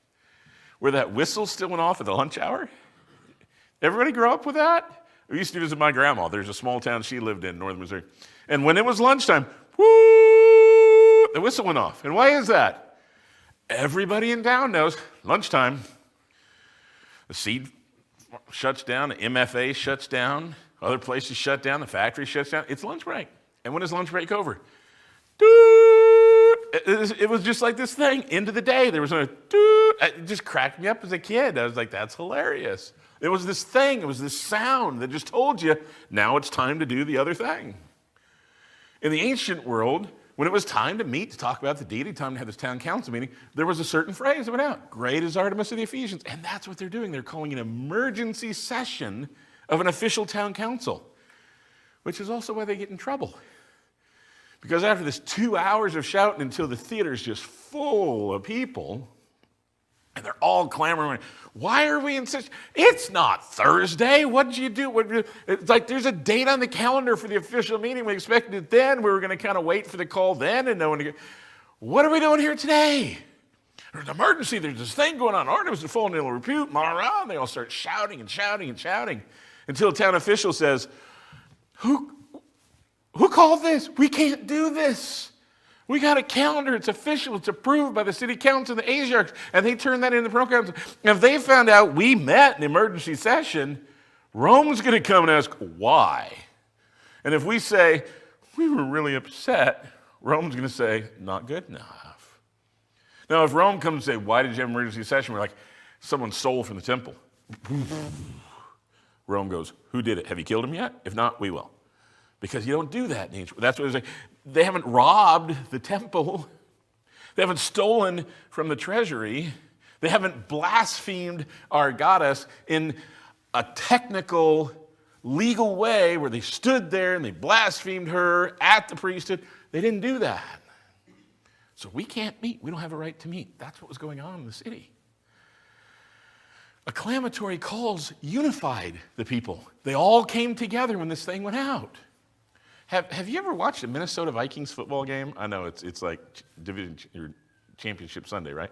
A: where that whistle still went off at the lunch hour? Everybody grew up with that? We used to visit my grandma. There's a small town she lived in, northern Missouri. And when it was lunchtime, whoo, the whistle went off. And why is that? Everybody in town knows lunchtime. The seed shuts down, the MFA shuts down, other places shut down, the factory shuts down. It's lunch break. And when is lunch break over? It was just like this thing. End of the day, there was a doot. It just cracked me up as a kid. I was like, that's hilarious. It was this thing, it was this sound that just told you, now it's time to do the other thing. In the ancient world, when it was time to meet, to talk about the deity, time to have this town council meeting, there was a certain phrase that went out, great is Artemis of the Ephesians. And that's what they're doing. They're calling an emergency session of an official town council, which is also why they get in trouble. Because after this 2 hours of shouting until the theater's just full of people, and they're all clamoring, why are we in such, it's not Thursday, what did you do? It's like there's a date on the calendar for the official meeting, we expected it then, we were going to kind of wait for the call then, and no one to get, what are we doing here today? There's an emergency. There's this thing going on. Artemis is falling ill repute. And they all start shouting and shouting and shouting until a town official says, who called this? We can't do this. We got a calendar. It's official. It's approved by the city council and the asiarchs. And they turned that into the programs. And if they found out we met in emergency session, Rome's going to come and ask, why? And if we say, we were really upset, Rome's going to say, not good enough. Now, if Rome comes and say, why did you have emergency session? We're like, someone stole from the temple. Rome goes, who did it? Have you killed him yet? If not, we will. Because you don't do that in ancient. That's what they're saying. They haven't robbed the temple. They haven't stolen from the treasury. They haven't blasphemed our goddess in a technical, legal way where they stood there and they blasphemed her at the priesthood. They didn't do that. So we can't meet. We don't have a right to meet. That's what was going on in the city. Acclamatory calls unified the people. They all came together when this thing went out. Have you ever watched a Minnesota Vikings football game? I know it's like division or championship Sunday, right?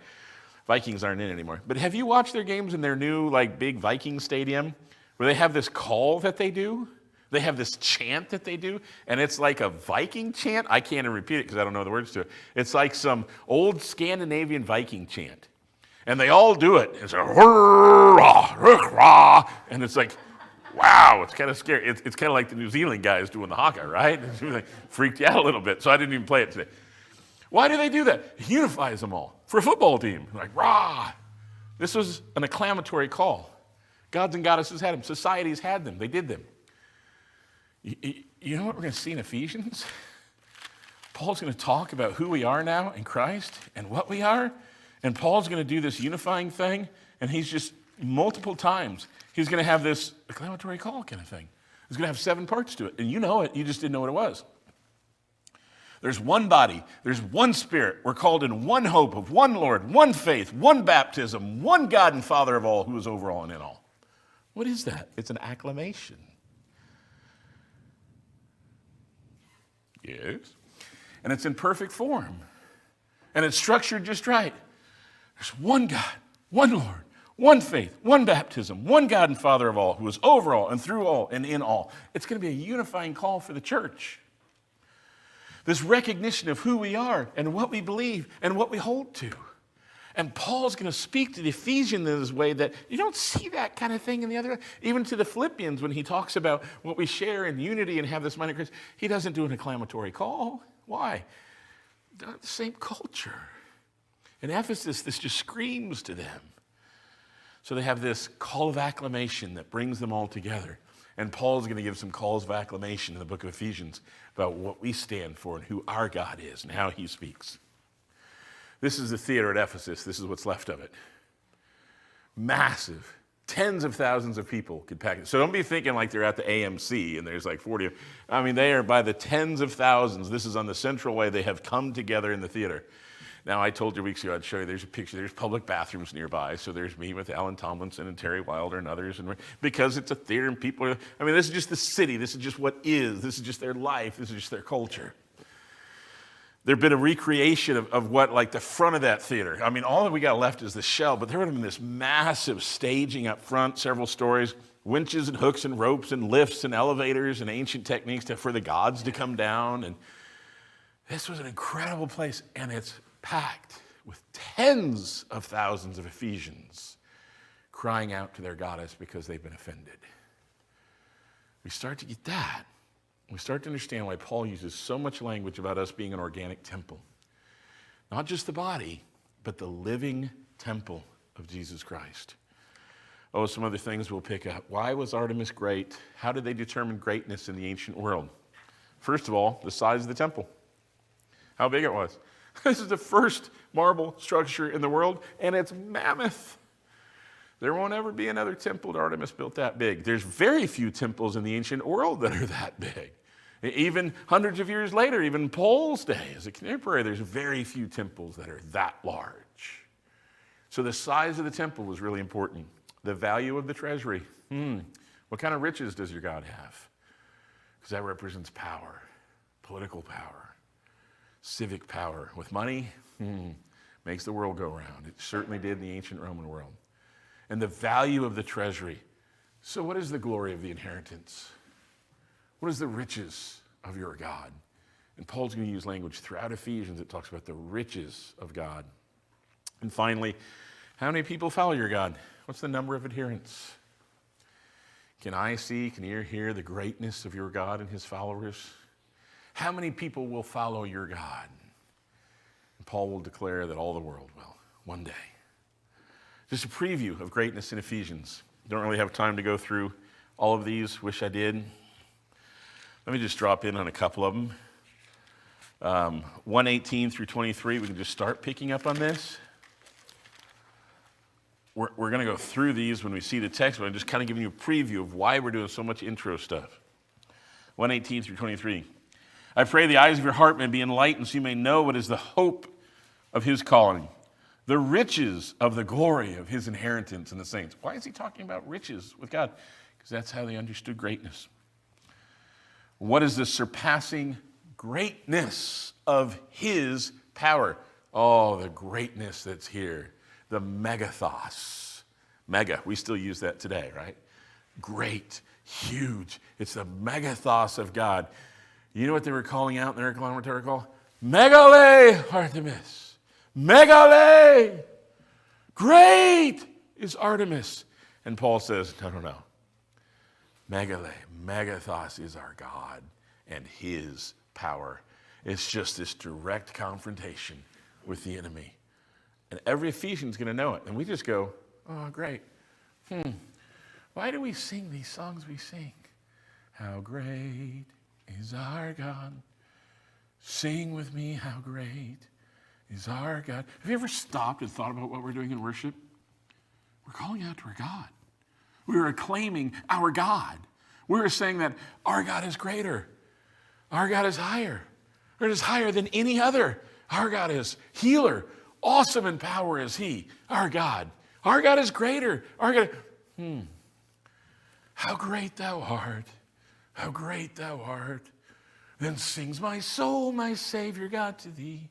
A: Vikings aren't in anymore. But have you watched their games in their new like big Viking stadium where they have this call that they do? They have this chant that they do, and it's like a Viking chant. I can't even repeat it because I don't know the words to it. It's like some old Scandinavian Viking chant. And they all do it. It's like, and it's like, wow, it's kind of scary. It's kind of like the New Zealand guys doing the haka, right? It like freaked you out a little bit, so I didn't even play it today. Why do they do that? It unifies them all. For a football team, like, rah! This was an acclamatory call. Gods and goddesses had them. Societies had them. They did them. You know what we're going to see in Ephesians? Paul's going to talk about who we are now in Christ and what we are. And Paul's going to do this unifying thing. And he's just multiple times, he's going to have this acclamatory call kind of thing. He's going to have 7 parts to it. And you know it. You just didn't know what it was. There's one body. There's one Spirit. We're called in one hope of one Lord, one faith, one baptism, one God and Father of all, who is over all and in all. What is that? It's an acclamation. Yes. And it's in perfect form. And it's structured just right. There's one God, one Lord, one faith, one baptism, one God and Father of all, who is over all and through all and in all. It's going to be a unifying call for the church. This recognition of who we are and what we believe and what we hold to. And Paul's going to speak to the Ephesians in this way that you don't see that kind of thing in the other. Even to the Philippians, when he talks about what we share in unity and have this mind of Christ, he doesn't do an acclamatory call. Why? They're not the same culture. In Ephesus, this just screams to them. So they have this call of acclamation that brings them all together. And Paul's going to give some calls of acclamation in the book of Ephesians about what we stand for and who our God is and how he speaks. This is the theater at Ephesus. This is what's left of it. Massive. Tens of thousands of people could pack it. So don't be thinking like they're at the AMC and there's like 40. I mean, they are by the tens of thousands. This is on the Central Way. They have come together in the theater. Now, I told you weeks ago, I'd show you, there's a picture. There's public bathrooms nearby. So there's me with Alan Tomlinson and Terry Wilder and others. And because it's a theater and people are, I mean, this is just the city. This is just what is. This is just their life. This is just their culture. There'd been a recreation of what, like the front of that theater. I mean, all that we got left is the shell, but there would have been this massive staging up front, several stories, winches and hooks and ropes and lifts and elevators and ancient techniques for the gods to come down. And this was an incredible place, and it's packed with tens of thousands of Ephesians crying out to their goddess because they've been offended. We start to get that. We start to understand why Paul uses so much language about us being an organic temple. Not just the body, but the living temple of Jesus Christ. Oh, some other things we'll pick up. Why was Artemis great? How did they determine greatness in the ancient world? First of all, the size of the temple. How big it was. This is the first marble structure in the world, and it's mammoth. There won't ever be another temple to Artemis built that big. There's very few temples in the ancient world that are that big. Even hundreds of years later, even Paul's day as a contemporary, there's very few temples that are that large. So the size of the temple was really important. The value of the treasury. What kind of riches does your God have? Because that represents power, political power, civic power. With money, makes the world go round. It certainly did in the ancient Roman world. And the value of the treasury. So what is the glory of the inheritance? What is the riches of your God? And Paul's going to use language throughout Ephesians that talks about the riches of God. And finally, how many people follow your God? What's the number of adherents? Can I see, can you hear the greatness of your God and his followers? How many people will follow your God? And Paul will declare that all the world will, one day. Just a preview of greatness in Ephesians. Don't really have time to go through all of these. Wish I did. Let me just drop in on a couple of them. 1:18 through 23, we can just start picking up on this. We're going to go through these when we see the text, but I'm just kind of giving you a preview of why we're doing so much intro stuff. 1:18 through 23. I pray the eyes of your heart may be enlightened so you may know what is the hope of his calling, the riches of the glory of his inheritance in the saints. Why is he talking about riches with God? Because that's how they understood greatness. What is the surpassing greatness of his power? Oh, the greatness that's here. The megathos. Mega, we still use that today, right? Great, huge. It's the megathos of God. You know what they were calling out in their reclamatory call? Megale Artemis. Megale. Great is Artemis. And Paul says, no. Megale, megathos is our God and his power. It's just this direct confrontation with the enemy. And every Ephesian's going to know it. And we just go, oh, great. Why do we sing these songs we sing? How great is our God. Sing with me, how great is our God. Have you ever stopped and thought about what we're doing in worship? We're calling out to our God. We're acclaiming our God. We're saying that our God is greater. Our God is higher. It is higher than any other. Our God is healer. Awesome in power is he, our God. Our God is greater. Our God. How great thou art. How great thou art. Then sings my soul, my Savior God, to thee.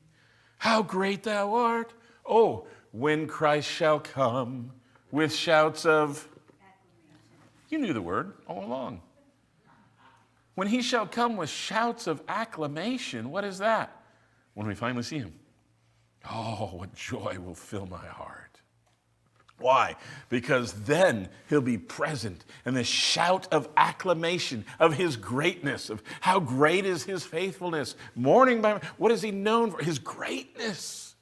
A: How great thou art. Oh, when Christ shall come with shouts of... You knew the word all along. When he shall come with shouts of acclamation, what is that? When we finally see him. Oh, what joy will fill my heart. Why? Because then he'll be present and the shout of acclamation of his greatness, of how great is his faithfulness. Morning by morning, what is he known for? His greatness.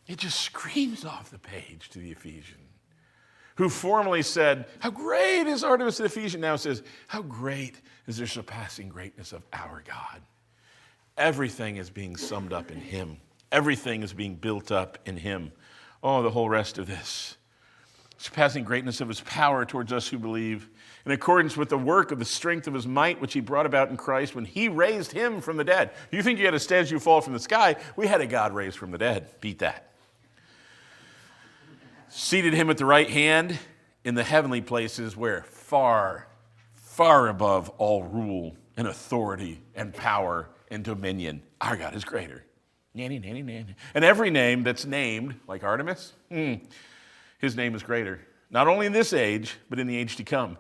A: It just screams off the page to the Ephesian, who formerly said, how great is Artemis the Ephesian? Now says, how great is the surpassing greatness of our God. Everything is being summed up in him. Everything is being built up in him. Oh, the whole rest of this. Surpassing greatness of his power towards us who believe, in accordance with the work of the strength of his might, which he brought about in Christ when he raised him from the dead. You think you had a statue fall from the sky? We had a God raised from the dead. Beat that. Seated him at the right hand in the heavenly places where far, far above all rule and authority and power and dominion. Our God is greater. Nanny, nanny, nanny. And every name that's named, like Artemis, his name is greater. Not only in this age, but in the age to come.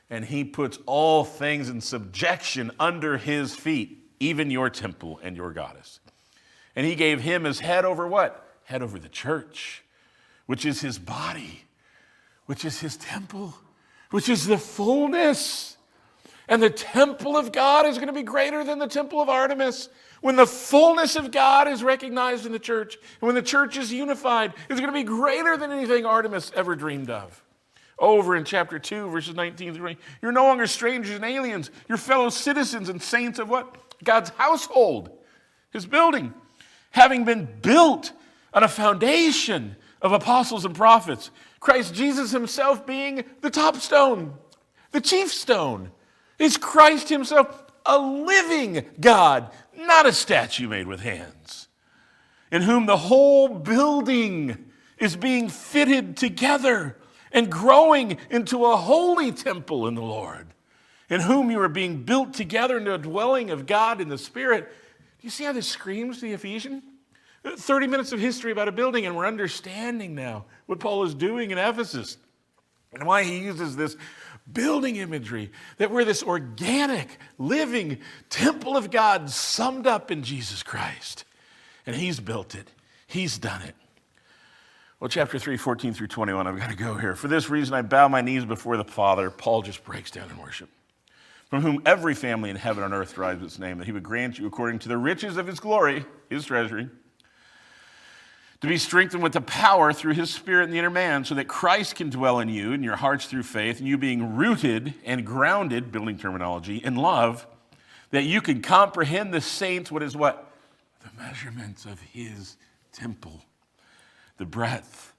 A: And he puts all things in subjection under his feet, even your temple and your goddess. And he gave him as head over what? Head over the church, which is his body, which is his temple, which is the fullness. And the temple of God is going to be greater than the temple of Artemis. When the fullness of God is recognized in the church, and when the church is unified, it's going to be greater than anything Artemis ever dreamed of. Over in chapter 2, verses 19 through 20, you're no longer strangers and aliens. You're fellow citizens and saints of what? God's household, his building, having been built on a foundation of apostles and prophets, Christ Jesus himself being the top stone, the chief stone. Is Christ himself a living God, not a statue made with hands, in whom the whole building is being fitted together and growing into a holy temple in the Lord, in whom you are being built together into a dwelling of God in the Spirit. Do you see how this screams to the Ephesian? 30 minutes of history about a building, and we're understanding now what Paul is doing in Ephesus and why he uses this building imagery, that we're this organic, living temple of God summed up in Jesus Christ. And he's built it. He's done it. Well, chapter 3, 14 through 21, I've got to go here. For this reason, I bow my knees before the Father. Paul just breaks down in worship. From whom every family in heaven and earth derives its name, that he would grant you, according to the riches of his glory, his treasury, to be strengthened with the power through his Spirit in the inner man, so that Christ can dwell in you, in your hearts through faith, and you being rooted and grounded, building terminology, in love, that you can comprehend the saints, what is what? The measurements of his temple. The breadth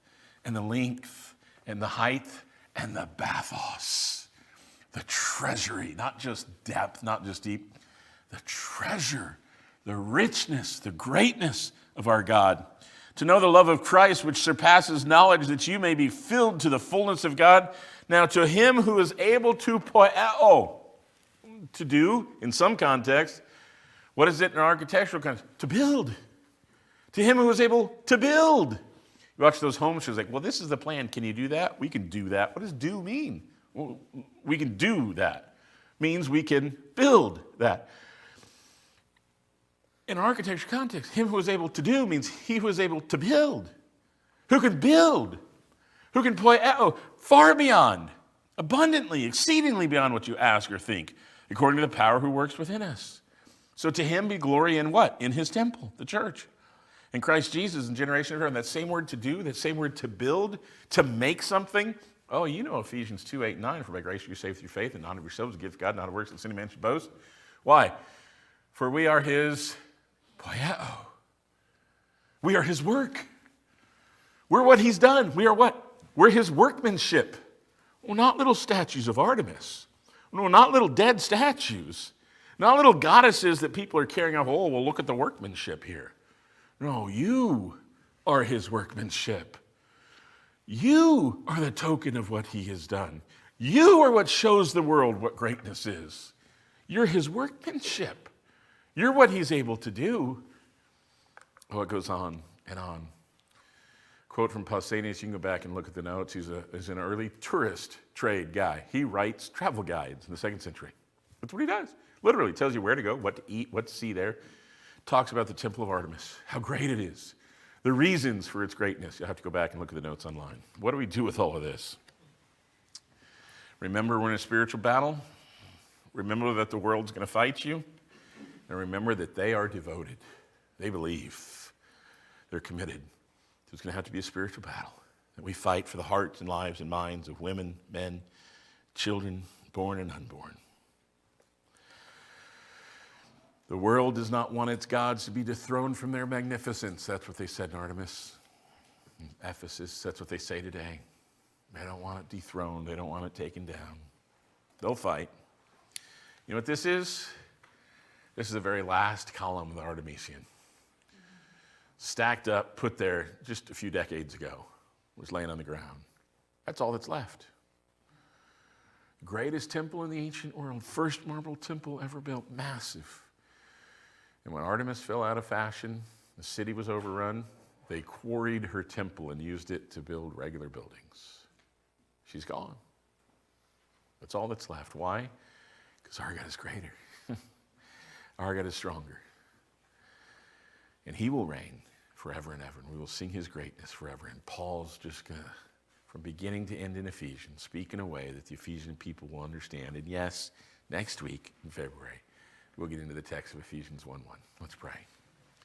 A: and the length and the height and the bathos. The treasury, not just depth, not just deep. The treasure, the richness, the greatness of our God. To know the love of Christ, which surpasses knowledge, that you may be filled to the fullness of God. Now to him who is able to do, in some context, what is it in an architectural context? To build. To him who is able to build. You watch those home shows like, well, this is the plan. Can you do that? We can do that. What does do mean? Well, we can do that. Means we can build that. In an architecture context, him who is able to do means he who is able to build. Who can build? Who can far beyond, abundantly, exceedingly beyond what you ask or think, according to the power who works within us. So to him be glory in what? In his temple, the church. In Christ Jesus in generation of her. And that same word to do, that same word to build, to make something. Oh, you know Ephesians 2, 8, 9. For by grace you are saved through faith, and not of yourselves, a gift of God, not of works, that any man should boast. Why? For we are his poieo. We are his work. We're what he's done. We are what? We're his workmanship. Well, not little statues of Artemis. No, not little dead statues. Not little goddesses that people are carrying off. Oh, well, look at the workmanship here. No, you are his workmanship. You are the token of what he has done. You are what shows the world what greatness is. You're his workmanship. You're what he's able to do. Oh, it goes on and on. Quote from Pausanias, you can go back and look at the notes. He's an early tourist trade guy. He writes travel guides in the 2nd century. That's what he does. Literally tells you where to go, what to eat, what to see there. Talks about the Temple of Artemis, how great it is, the reasons for its greatness. You'll have to go back and look at the notes online. What do we do with all of this? Remember, we're in a spiritual battle. Remember that the world's going to fight you. And remember that they are devoted. They believe. They're committed. There's going to have to be a spiritual battle. That we fight for the hearts and lives and minds of women, men, children, born and unborn. The world does not want its gods to be dethroned from their magnificence. That's what they said in Artemis. In Ephesus, that's what they say today. They don't want it dethroned. They don't want it taken down. They'll fight. You know what this is? This is the very last column of the Artemisian. Stacked up, put there just a few decades ago. Was laying on the ground. That's all that's left. Greatest temple in the ancient world. First marble temple ever built. Massive. And when Artemis fell out of fashion, the city was overrun, they quarried her temple and used it to build regular buildings. She's gone. That's all that's left. Why? Because our God is greater. Our God is stronger. And he will reign forever and ever. And we will sing his greatness forever. And Paul's just going to, from beginning to end in Ephesians, speak in a way that the Ephesian people will understand. And yes, next week in February, we'll get into the text of Ephesians 1:1. Let's pray.